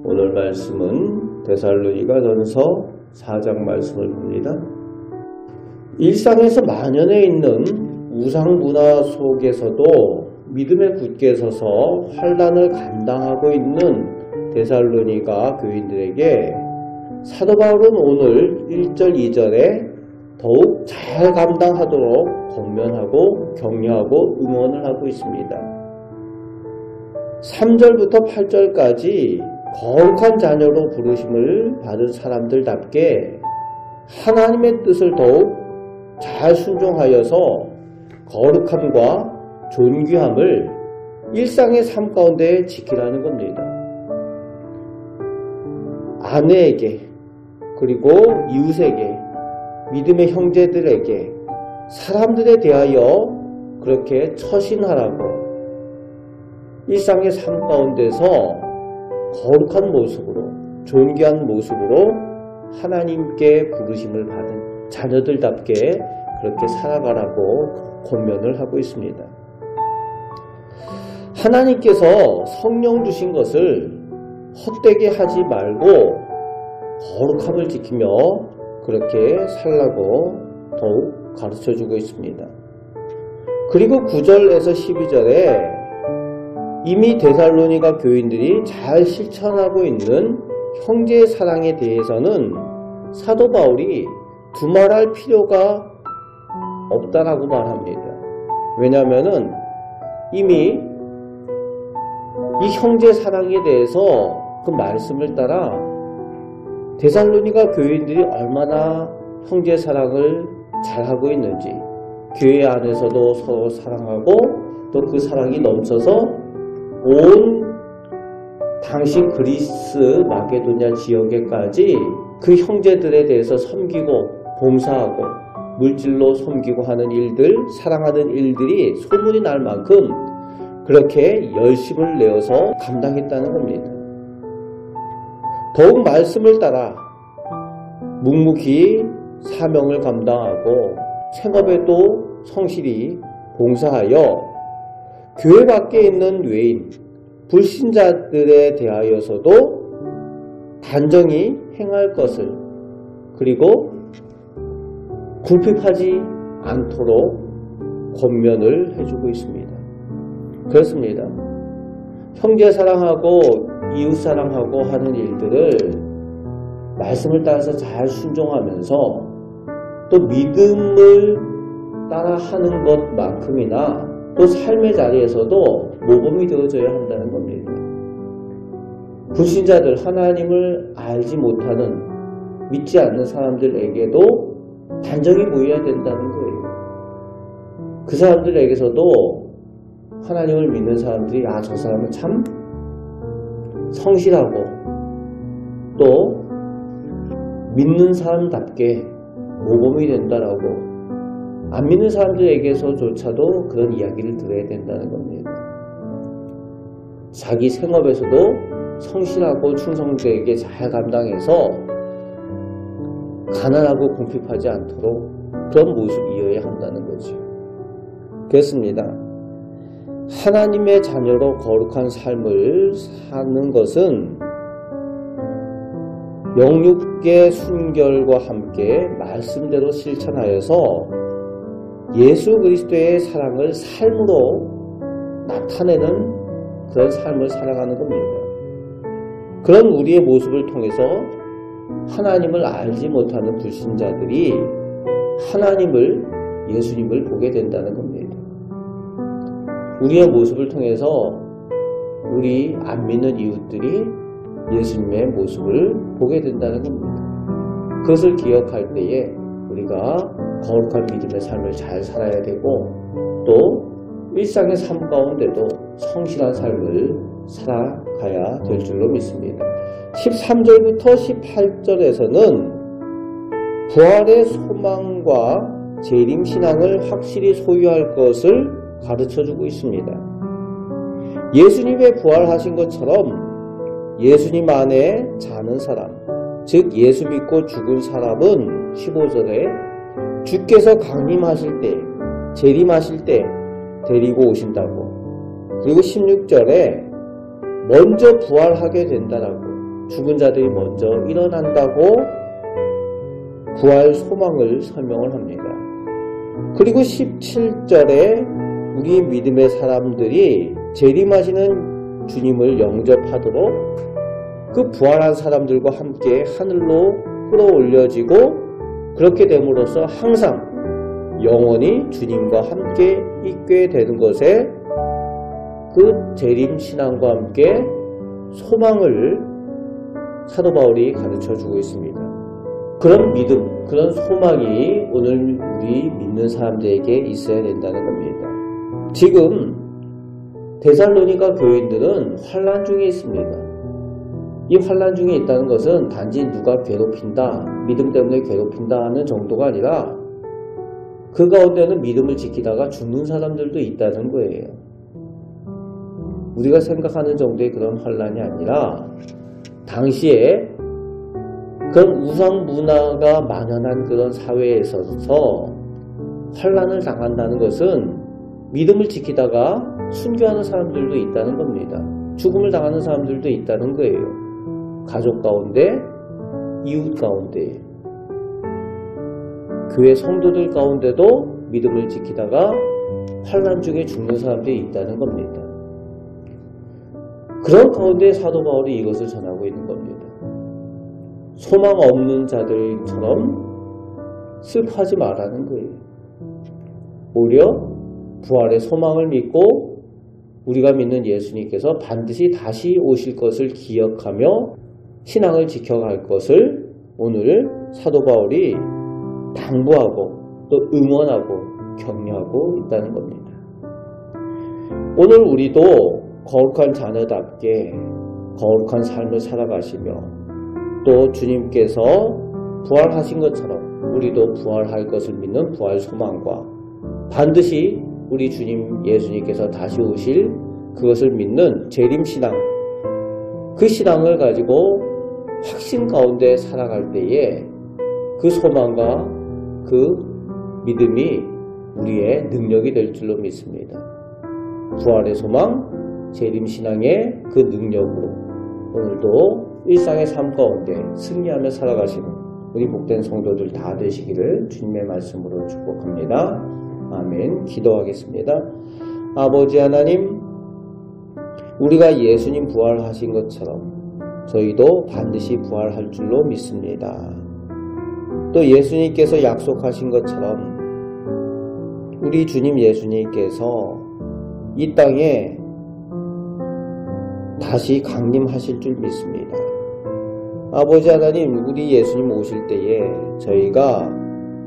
오늘 말씀은 데살로니가전서 4장 말씀을 봅니다. 일상에서 만연해 있는 우상 문화 속에서도 믿음에 굳게 서서 환난을 감당하고 있는 데살로니가 교인들에게 사도 바울은 오늘 1절 2절에 더욱 잘 감당하도록 권면하고 격려하고 응원을 하고 있습니다. 3절부터 8절까지 거룩한 자녀로 부르심을 받은 사람들답게 하나님의 뜻을 더욱 잘 순종하여서 거룩함과 존귀함을 일상의 삶 가운데 지키라는 겁니다. 아내에게 그리고 이웃에게 믿음의 형제들에게 사람들에 대하여 그렇게 처신하라고 일상의 삶 가운데서 거룩한 모습으로 존귀한 모습으로 하나님께 부르심을 받은 자녀들답게 그렇게 살아가라고 권면을 하고 있습니다. 하나님께서 성령 주신 것을 헛되게 하지 말고 거룩함을 지키며 그렇게 살라고 더욱 가르쳐주고 있습니다. 그리고 9절에서 12절에 이미 데살로니가 교인들이 잘 실천하고 있는 형제의 사랑에 대해서는 사도 바울이 두말할 필요가 없다라고 말합니다. 왜냐하면 이미 이 형제 사랑에 대해서 그 말씀을 따라 데살로니가 교인들이 얼마나 형제 사랑을 잘하고 있는지, 교회 안에서도 서로 사랑하고 또 그 사랑이 넘쳐서 온 당시 그리스 마게도냐 지역에까지 그 형제들에 대해서 섬기고 봉사하고 물질로 섬기고 하는 일들, 사랑하는 일들이 소문이 날 만큼 그렇게 열심을 내어서 감당했다는 겁니다. 더욱 말씀을 따라 묵묵히 사명을 감당하고 생업에도 성실히 봉사하여 교회 밖에 있는 외인, 불신자들에 대하여서도 단정히 행할 것을 그리고 굴핍하지 않도록 권면을 해주고 있습니다. 그렇습니다. 형제 사랑하고 이웃 사랑하고 하는 일들을 말씀을 따라서 잘 순종하면서 또 믿음을 따라 하는 것만큼이나 또 삶의 자리에서도 모범이 되어져야 한다는 겁니다. 불신자들, 하나님을 알지 못하는, 믿지 않는 사람들에게도 단정히 보여야 된다는 거예요. 그 사람들에게서도 하나님을 믿는 사람들이 저 사람은 참 성실하고 또 믿는 사람답게 모범이 된다라고 안 믿는 사람들에게서조차도 그런 이야기를 들어야 된다는 겁니다. 자기 생업에서도 성실하고 충성되게 잘 감당해서 가난하고 궁핍하지 않도록 그런 모습이어야 한다는 거죠. 그렇습니다. 하나님의 자녀로 거룩한 삶을 사는 것은 영육의 순결과 함께 말씀대로 실천하여서 예수 그리스도의 사랑을 삶으로 나타내는 그런 삶을 살아가는 겁니다. 그런 우리의 모습을 통해서 하나님을 알지 못하는 불신자들이 하나님을, 예수님을 보게 된다는 겁니다. 우리의 모습을 통해서 우리 안 믿는 이웃들이 예수님의 모습을 보게 된다는 겁니다. 그것을 기억할 때에 우리가 거룩한 믿음의 삶을 잘 살아야 되고 또 일상의 삶 가운데도 성실한 삶을 살아가야 될 줄로 믿습니다. 13절부터 18절에서는 부활의 소망과 재림신앙을 확실히 소유할 것을 가르쳐주고 있습니다. 예수님의 부활하신 것처럼 예수님 안에 사는 사람, 즉 예수 믿고 죽은 사람은 15절에 주께서 강림하실 때, 재림하실 때 데리고 오신다고 그리고 16절에 먼저 부활하게 된다라고, 죽은 자들이 먼저 일어난다고 부활 소망을 설명을 합니다. 그리고 17절에 우리 믿음의 사람들이 재림하시는 주님을 영접하도록 그 부활한 사람들과 함께 하늘로 끌어올려지고, 그렇게 됨으로써 항상 영원히 주님과 함께 있게 되는 것에 그 재림신앙과 함께 소망을 사도 바울이 가르쳐주고 있습니다. 그런 믿음, 그런 소망이 오늘 우리 믿는 사람들에게 있어야 된다는 겁니다. 지금 데살로니가 교인들은 환난 중에 있습니다. 이 환난 중에 있다는 것은 단지 누가 괴롭힌다, 믿음 때문에 괴롭힌다 하는 정도가 아니라 그 가운데는 믿음을 지키다가 죽는 사람들도 있다는 거예요. 우리가 생각하는 정도의 그런 환난이 아니라 당시에 그런 우상 문화가 만연한 그런 사회에 있어서 환난을 당한다는 것은 믿음을 지키다가 순교하는 사람들도 있다는 겁니다. 죽음을 당하는 사람들도 있다는 거예요. 가족 가운데, 이웃 가운데, 교회 성도들 가운데도 믿음을 지키다가 환난 중에 죽는 사람들이 있다는 겁니다. 그런 가운데 사도 바울이 이것을 전하고 있는 겁니다. 소망 없는 자들처럼 슬퍼하지 말라는 거예요. 오히려 부활의 소망을 믿고 우리가 믿는 예수님께서 반드시 다시 오실 것을 기억하며 신앙을 지켜갈 것을 오늘 사도 바울이 당부하고 또 응원하고 격려하고 있다는 겁니다. 오늘 우리도 거룩한 자녀답게 거룩한 삶을 살아가시며 또 주님께서 부활하신 것처럼 우리도 부활할 것을 믿는 부활 소망과 반드시 우리 주님 예수님께서 다시 오실 그것을 믿는 재림신앙, 그 신앙을 가지고 확신 가운데 살아갈 때에 그 소망과 그 믿음이 우리의 능력이 될 줄로 믿습니다. 부활의 소망, 재림신앙의 그 능력으로 오늘도 일상의 삶 가운데 승리하며 살아가시는 우리 복된 성도들 다 되시기를 주님의 말씀으로 축복합니다. 아멘. 기도하겠습니다. 아버지 하나님, 우리가 예수님 부활하신 것처럼 저희도 반드시 부활할 줄로 믿습니다. 또 예수님께서 약속하신 것처럼 우리 주님 예수님께서 이 땅에 다시 강림하실 줄 믿습니다. 아버지 하나님, 우리 예수님 오실 때에 저희가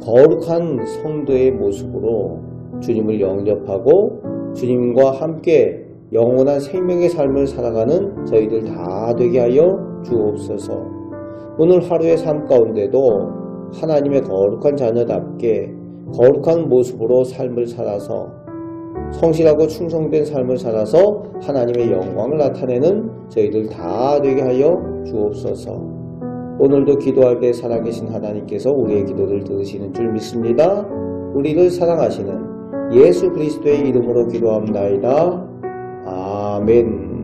거룩한 성도의 모습으로 주님을 영접하고 주님과 함께 영원한 생명의 삶을 살아가는 저희들 다 되게 하여 주옵소서. 오늘 하루의 삶 가운데도 하나님의 거룩한 자녀답게 거룩한 모습으로 삶을 살아서 성실하고 충성된 삶을 살아서 하나님의 영광을 나타내는 저희들 다 되게 하여 주옵소서. 오늘도 기도할 때 살아계신 하나님께서 우리의 기도를 들으시는 줄 믿습니다. 우리를 사랑하시는 예수 그리스도의 이름으로 기도합나이다. 아멘.